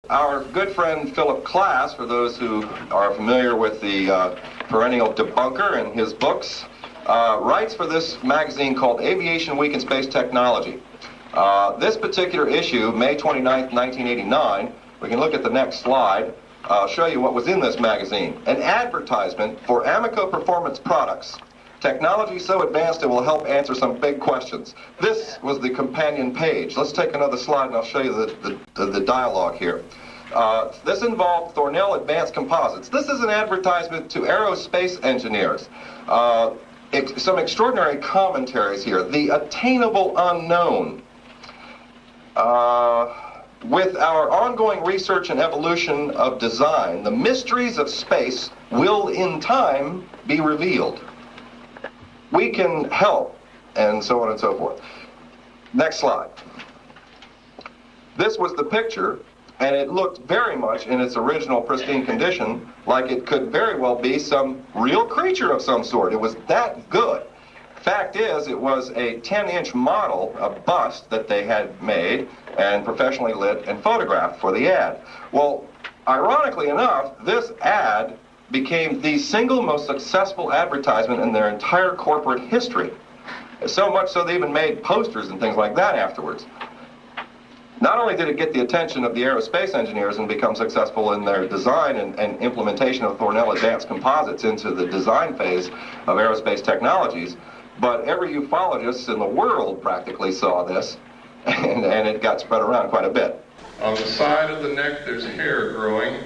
our good friend Philip Klass, for those who are familiar with the perennial debunker and his books, writes for this magazine called Aviation Week in Space Technology. This particular issue, May 29th, 1989, we can look at the next slide. I'll show you what was in this magazine. An advertisement for AMOCO Performance products. Technology so advanced it will help answer some big questions. This was the companion page. Let's take another slide and I'll show you the dialogue here. This involved Thornell Advanced Composites. This is an advertisement to aerospace engineers. Some extraordinary commentaries here. The attainable unknown. With our ongoing research and evolution of design, the mysteries of space will in time be revealed. We can help, and so on and so forth. Next slide. This was the picture, and it looked very much in its original pristine condition, like it could very well be some real creature of some sort. It was that good. Fact is, it was a 10-inch model, a bust that they had made and professionally lit and photographed for the ad. Well, ironically enough, this ad became the single most successful advertisement in their entire corporate history. So much so they even made posters and things like that afterwards. Not only did it get the attention of the aerospace engineers and become successful in their design and implementation of Thornell Advanced Composites into the design phase of aerospace technologies, but every ufologist in the world practically saw this, and it got spread around quite a bit. On the side of the neck, there's hair growing.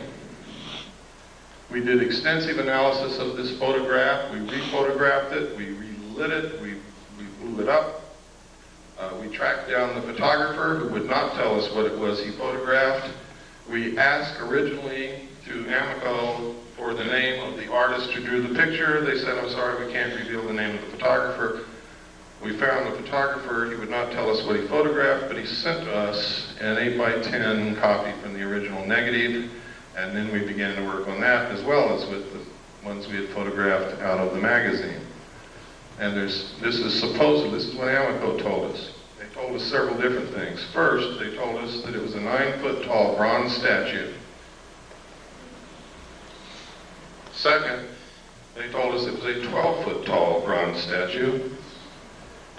We did extensive analysis of this photograph. We rephotographed it, we relit it, we blew it up. We tracked down the photographer who would not tell us what it was he photographed. We asked originally to AMOCO for the name of the artist who drew the picture. They said, I'm sorry, we can't reveal the name of the photographer. We found the photographer. He would not tell us what he photographed, but he sent us an 8x10 copy from the original negative. And then we began to work on that as well as with the ones we had photographed out of the magazine. And this is what AMOCO told us. They told us several different things. First, they told us that it was a 9-foot tall bronze statue. Second, they told us it was a 12-foot tall bronze statue.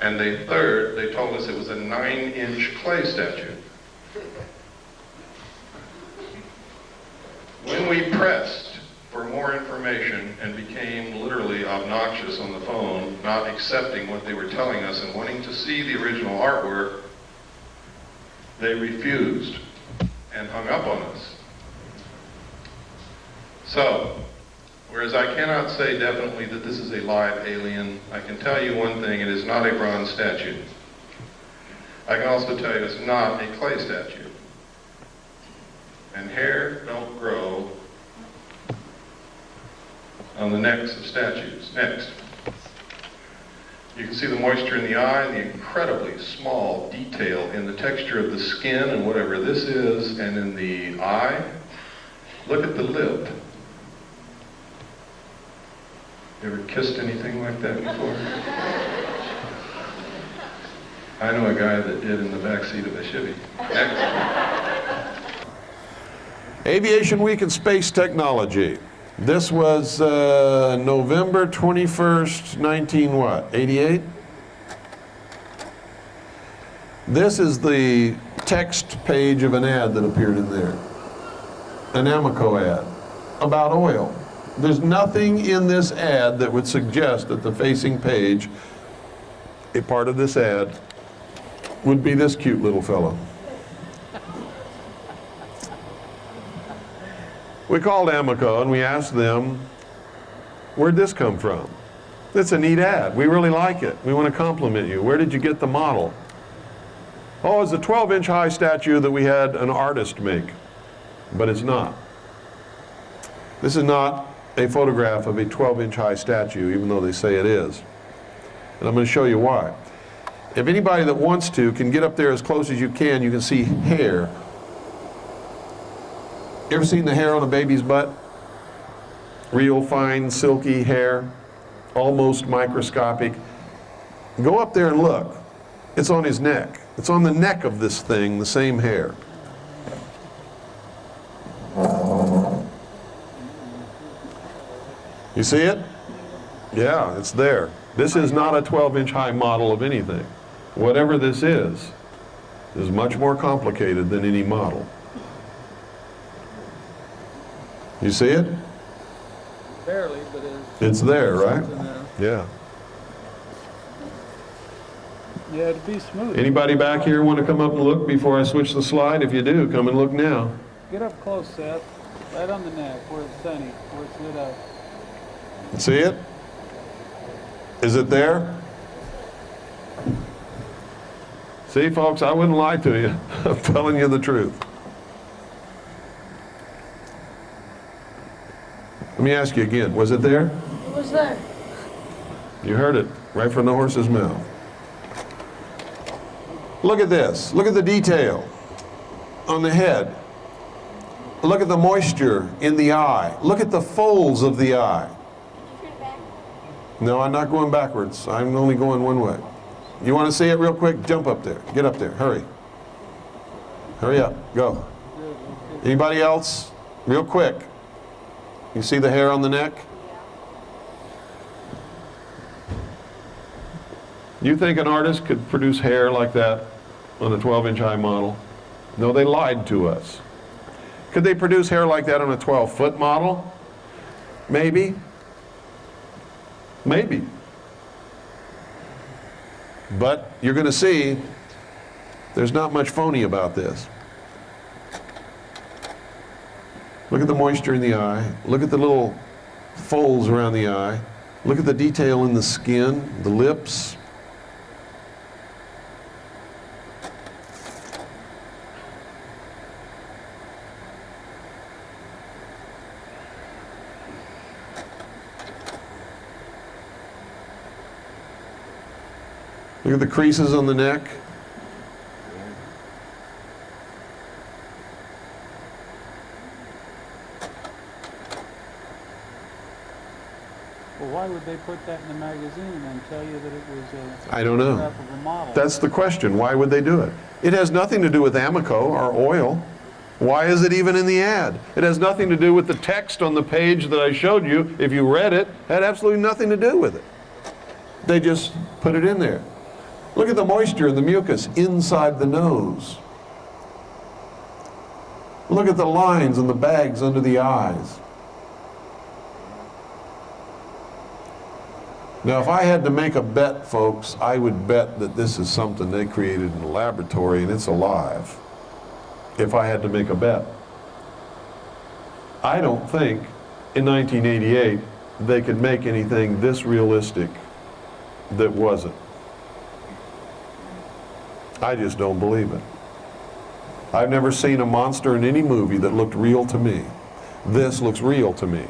And third, they told us it was a 9-inch clay statue. When we pressed for more information and became literally obnoxious on the phone, not accepting what they were telling us and wanting to see the original artwork, they refused and hung up on us. So, whereas I cannot say definitely that this is a live alien, I can tell you one thing, it is not a bronze statue. I can also tell you it's not a clay statue. And hair don't grow on the necks of statues. Next. You can see the moisture in the eye and the incredibly small detail in the texture of the skin and whatever this is, and in the eye. Look at the lip. You ever kissed anything like that before? I know a guy that did in the back seat of a Chevy. Next. Aviation Week in Space Technology. This was November 21st, 88? This is the text page of an ad that appeared in there. An AMOCO ad about oil. There's nothing in this ad that would suggest that the facing page, a part of this ad, would be this cute little fellow. We called AMOCO and we asked them, where'd this come from? It's a neat ad. We really like it. We want to compliment you. Where did you get the model? Oh, it's a 12-inch high statue that we had an artist make. But it's not. This is not a photograph of a 12-inch high statue, even though they say it is. And I'm going to show you why. If anybody that wants to can get up there as close as you can see hair. You ever seen the hair on a baby's butt? Real fine, silky hair, almost microscopic. Go up there and look. It's on his neck. It's on the neck of this thing, the same hair. You see it? Yeah, it's there. This is not a 12-inch high model of anything. Whatever this is much more complicated than any model. You see it? Barely, but it's there, right? Yeah. Yeah, it'd be smooth. Anybody back here want to come up and look before I switch the slide? If you do, come and look now. Get up close, Seth. Right on the neck, where it's sunny, where it's lit up. See it? Is it there? See, folks, I wouldn't lie to you. I'm telling you the truth. Let me ask you again. Was it there? It was there. You heard it right from the horse's mouth. Look at this. Look at the detail on the head. Look at the moisture in the eye. Look at the folds of the eye. No, I'm not going backwards. I'm only going one way. You want to see it real quick? Jump up there. Get up there. Hurry. Hurry up. Go. Anybody else? Real quick. You see the hair on the neck? You think an artist could produce hair like that on a 12-inch high model? No, they lied to us. Could they produce hair like that on a 12-foot model? Maybe. Maybe. But you're going to see there's not much phony about this. Look at the moisture in the eye. Look at the little folds around the eye. Look at the detail in the skin, the lips. Look at the creases on the neck. Well, why would they put that in the magazine and tell you that it was a I don't know. photograph of a model? That's the question. Why would they do it? It has nothing to do with AMOCO or oil. Why is it even in the ad? It has nothing to do with the text on the page that I showed you. If you read it, it had absolutely nothing to do with it. They just put it in there. Look at the moisture and the mucus inside the nose. Look at the lines and the bags under the eyes. Now, if I had to make a bet, folks, I would bet that this is something they created in the laboratory and it's alive. If I had to make a bet. I don't think in 1988 they could make anything this realistic that wasn't. I just don't believe it. I've never seen a monster in any movie that looked real to me. This looks real to me.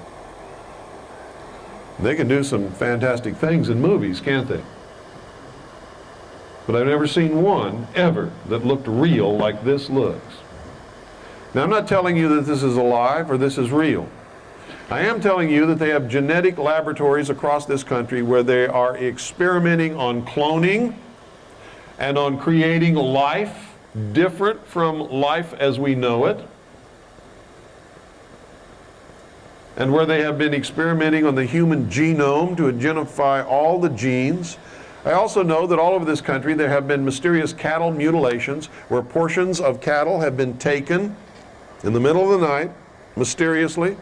They can do some fantastic things in movies, can't they? But I've never seen one, ever, that looked real like this looks. Now, I'm not telling you that this is alive or this is real. I am telling you that they have genetic laboratories across this country where they are experimenting on cloning and on creating life different from life as we know it, and where they have been experimenting on the human genome to identify all the genes. I also know that all over this country there have been mysterious cattle mutilations where portions of cattle have been taken in the middle of the night, mysteriously,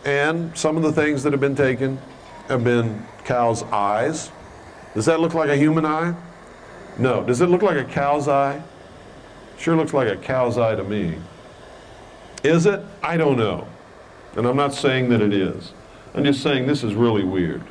and some of the things that have been taken have been cows' eyes. Does that look like a human eye? No. Does it look like a cow's eye? Sure looks like a cow's eye to me. Is it? I don't know. And I'm not saying that it is. I'm just saying this is really weird.